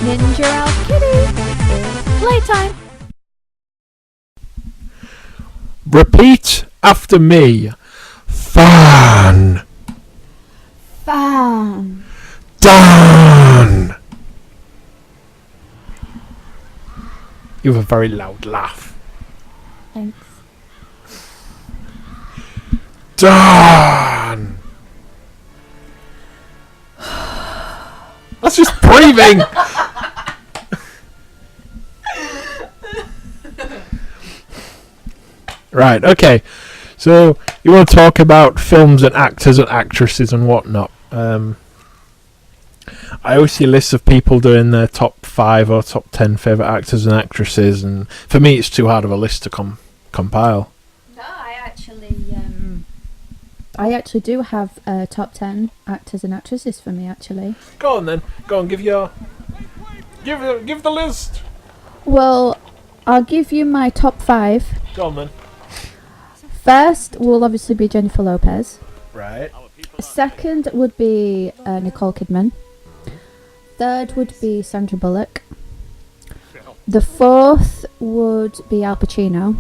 Ninja Elf Kitty. It's playtime. Repeat after me. Fan. Fan. Dan. You have a very loud laugh. Thanks. Dan. That's just breathing. Right, okay. So, you want to talk about films and actors and actresses and whatnot. I always see lists of people doing their top 5 or top 10 favourite actors and actresses, and for me it's too hard of a list to compile. No, I actually do have top 10 actors and actresses for me, actually. Go on then. Go on, give the list. Well, I'll give you my top 5. Go on then. First will obviously be Jennifer Lopez. Right. Second would be Nicole Kidman. Third would be Sandra Bullock. The fourth would be Al Pacino.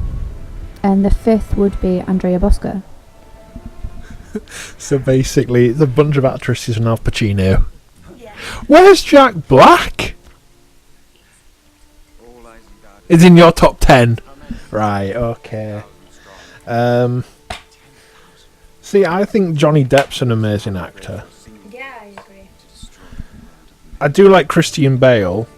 And the fifth would be Andrea Bosco. So basically, it's a bunch of actresses and Al Pacino. Yeah. Where's Jack Black? Is in your top 10. Right, okay. See, I think Johnny Depp's an amazing actor. Yeah, I agree. I do like Christian Bale.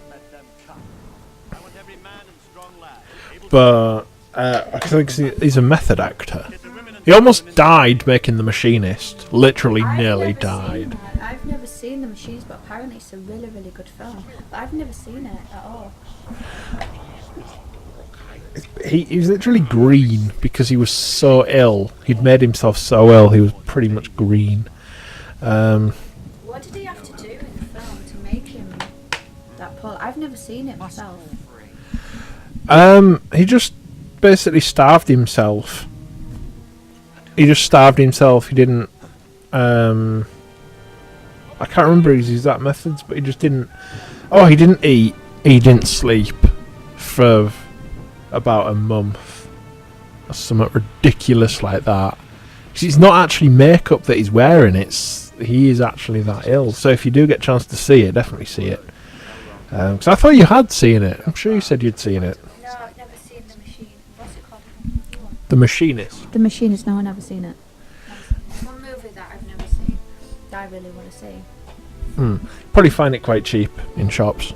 But I think he's a method actor. He almost died making The Machinist. Literally nearly died. I've never seen The Machinist, but apparently it's a really, really good film. But I've never seen it at all. He was literally green because he was so ill. He'd made himself so ill, he was pretty much green. What did he have to do in the film to make him that poor? I've never seen it myself. He just basically starved himself. He didn't... I can't remember his exact methods, but he just didn't... Oh, he didn't eat. He didn't sleep for about a month. Or something ridiculous like that. 'Cause it's not actually makeup that he's wearing. He is actually that ill. So if you do get a chance to see it, definitely see it. 'Cause I thought you had seen it. I'm sure you said you'd seen it. No, I've never seen The Machine. What's it called? The Machinist. The Machinist. No, I've never seen it. One movie that I've never seen that I really want to see. Probably find it quite cheap in shops.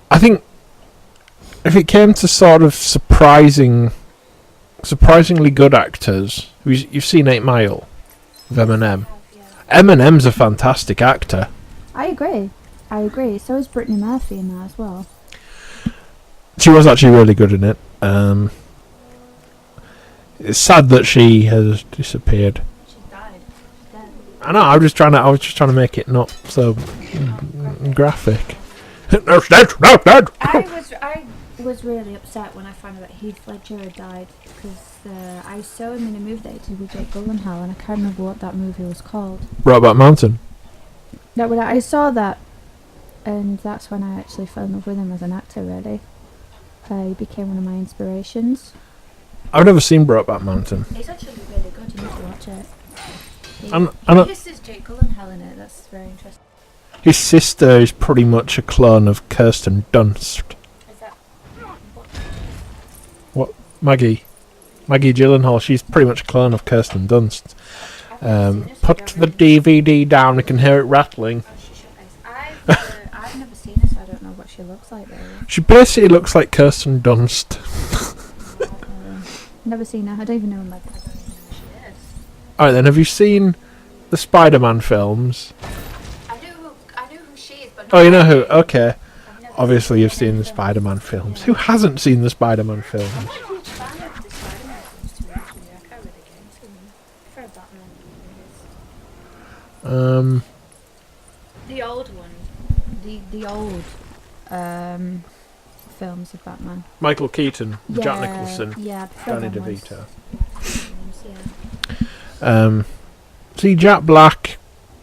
I think if it came to sort of surprisingly good actors, you've seen 8 Mile with Eminem. Eminem's a fantastic actor. I agree. So is Brittany Murphy in that as well. She was actually really good in it. It's sad that she has disappeared. She died. She's dead. I know. I was just trying to make it not so graphic. No, dead. I was really upset when I found out that Heath Ledger had died because I saw him in a movie that he did with Jake Gyllenhaal, and I can't remember what that movie was called. Brokeback Mountain. No, but I saw that, and that's when I actually fell in love with him as an actor. Really, he became one of my inspirations. I've never seen Brokeback Mountain. It's actually really good. You need to watch it. And This is Jake Gyllenhaal in it. That's very interesting. his sister is pretty much a clone of Kirsten Dunst. Is that What? Maggie Gyllenhaal. She's pretty much a clone of Kirsten Dunst. Put the DVD down. We can hear it rattling. I've never seen her, so I don't know what she looks like. Really. She basically looks like Kirsten Dunst. Never seen her. I don't even know who she is. Alright then, have you seen the Spider-Man films? I know who she is, but Oh, you know who? Okay. Obviously you've seen the Spider-Man films. Who hasn't seen the Spider-Man films? The old one. The old films of Batman. Michael Keaton, Jack Nicholson, Yeah, Danny DeVito. Yeah. See, Jack Black,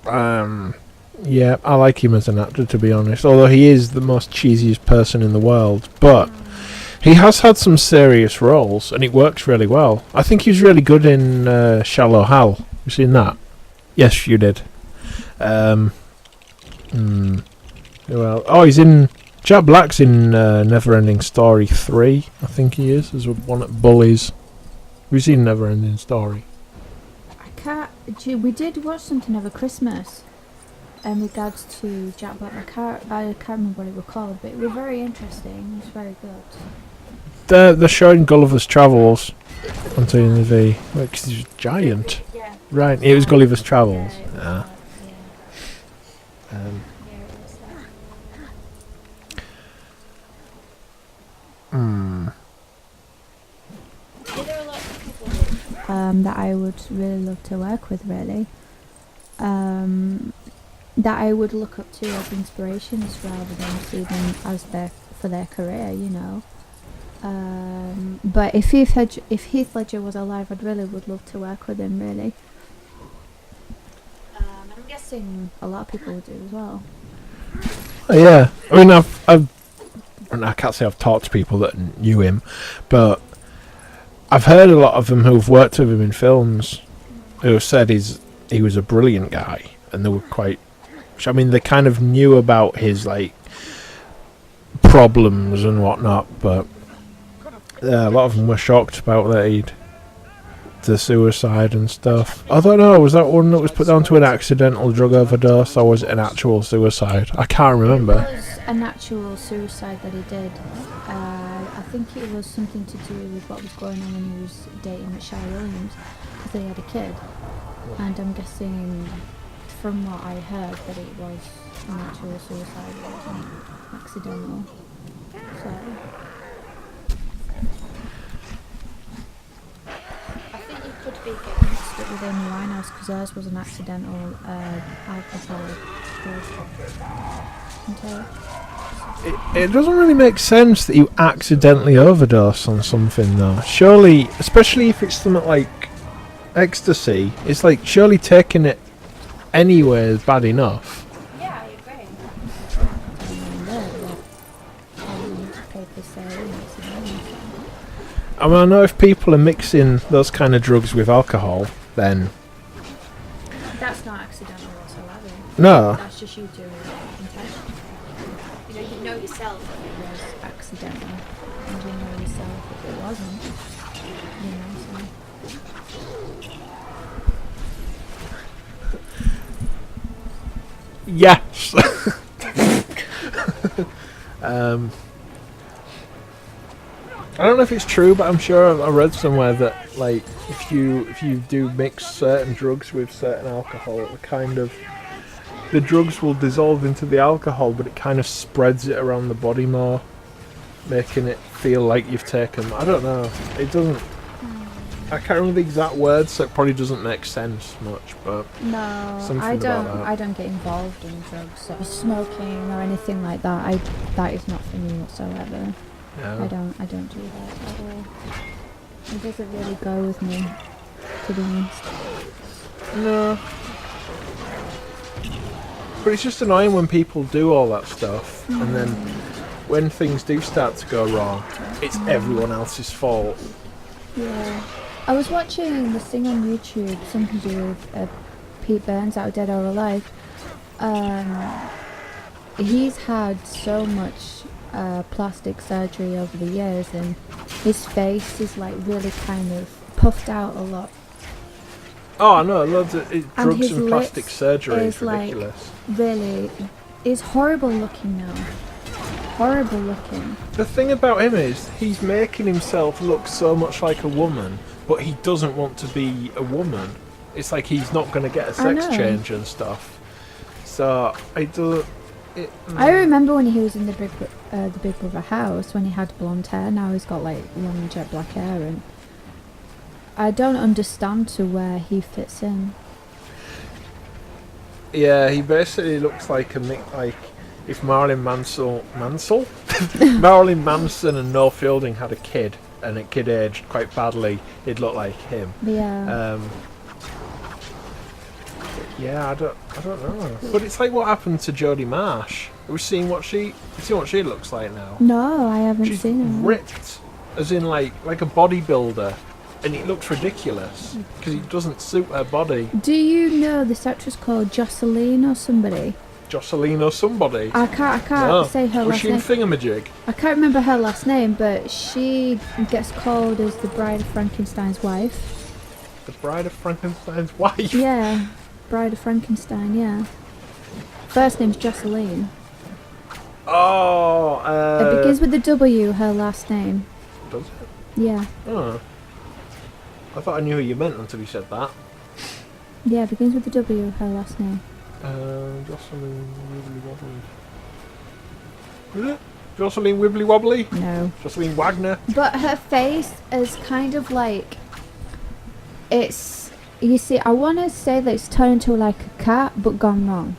yeah, I like him as an actor, to be honest, although he is the most cheesiest person in the world, but he has had some serious roles, and it works really well. I think he was really good in Shallow Hal. You seen that? Yes, you did. Well, he's in... Jack Black's in Neverending Story 3, I think he is, as one at Bullies. Have you seen Neverending Story? We did watch something over Christmas in regards to Jack Black. I can't remember what it was called, but it was very interesting. It was very good. They're showing Gulliver's Travels on TV, because he's giant. Yeah. Right, it was Gulliver's Travels. Yeah. That I would really love to work with, really. That I would look up to as inspirations rather than see them as for their career, you know. But if Heath Ledger was alive, I'd really would love to work with him, really. And I'm guessing a lot of people would do as well. Oh, yeah, I mean, I can't say I've talked to people that knew him, but I've heard a lot of them who've worked with him in films who have said he was a brilliant guy, and they were quite... I mean, they kind of knew about his, like, problems and whatnot, but a lot of them were shocked about that the suicide and stuff. I don't know, was that one that was put down to an accidental drug overdose, or was it an actual suicide? I can't remember. It was an actual suicide that he did. I think it was something to do with what was going on when he was dating Michelle Williams, because they had a kid. And I'm guessing, from what I heard, that it was an actual suicide, it wasn't accidental. So I think you could be getting mixed up with Amy Winehouse, because hers was an accidental alcohol intake. It doesn't really make sense that you accidentally overdose on something, though. Surely, especially if it's something like ecstasy, it's like surely taking it anywhere is bad enough. Yeah, I agree. I mean, I know if people are mixing those kind of drugs with alcohol, then That's not accidental whatsoever. no. That's just you doing it intentionally. You know yourself if it was accidental, and you know yourself if it wasn't. Yes. I don't know if it's true, but I'm sure I read somewhere that, like, if you do mix certain drugs with certain alcohol, it kind of, the drugs will dissolve into the alcohol, but it kind of spreads it around the body more, making it feel like you've taken. I don't know. It doesn't. I can't remember the exact words, so it probably doesn't make sense much. But No, I don't. About that. I don't get involved in drugs or smoking or anything like that. That is not for me whatsoever. Yeah. I don't do that at all. It doesn't really go with me, to be honest. No. But it's just annoying when people do all that stuff, and then when things do start to go wrong, it's everyone else's fault. Yeah. I was watching this thing on YouTube, something to do with Pete Burns, Out Dead or Alive. He's had so much plastic surgery over the years, and his face is like really kind of puffed out a lot. Oh, I know, loads of drugs his and plastic lips surgery is is ridiculous. Really, is horrible looking now. Horrible looking. The thing about him is, he's making himself look so much like a woman, but he doesn't want to be a woman. It's like he's not going to get a sex change and stuff. So, I remember when he was in the Big Brother house, when he had blonde hair. Now he's got like long jet black hair, and I don't understand to where he fits in. Yeah, he basically looks like if Marilyn Manson and Noel Fielding had a kid, and a kid aged quite badly, he'd look like him. Yeah. Yeah, I don't know. But it's like what happened to Jodie Marsh. We've seen what she looks like now. No, I haven't She's seen her. ripped, as in like a bodybuilder, and it looks ridiculous because it doesn't suit her body. Do you know this actress called Jocelyn or somebody? Jocelyn or somebody. I can't say her Was last she name. in Thingamajig? I can't remember her last name, but she gets called as the Bride of Frankenstein's wife. The Bride of Frankenstein's wife. Yeah, Bride of Frankenstein. Yeah. First name's Jocelyn. Oh. It begins with the W. Her last name. Does it? Yeah. Oh. I thought I knew who you meant until you said that. Yeah, it begins with the W. Her last name. Jocelyn Wibbly Wobbly. Is it? Jocelyn Wibbly Wobbly? No. Jocelyn Wagner? But her face is kind of like, it's, you see, I want to say that it's turned into like a cat, but gone wrong.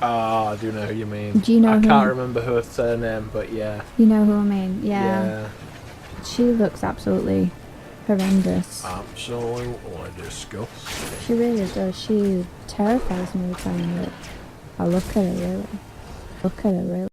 Ah, I do know who you mean. Do you know I who? can't remember her surname, but yeah. You know who I mean? Yeah. Yeah. She looks absolutely horrendous. Absolutely disgusting. She really does. She terrifies me every time I look at her, really.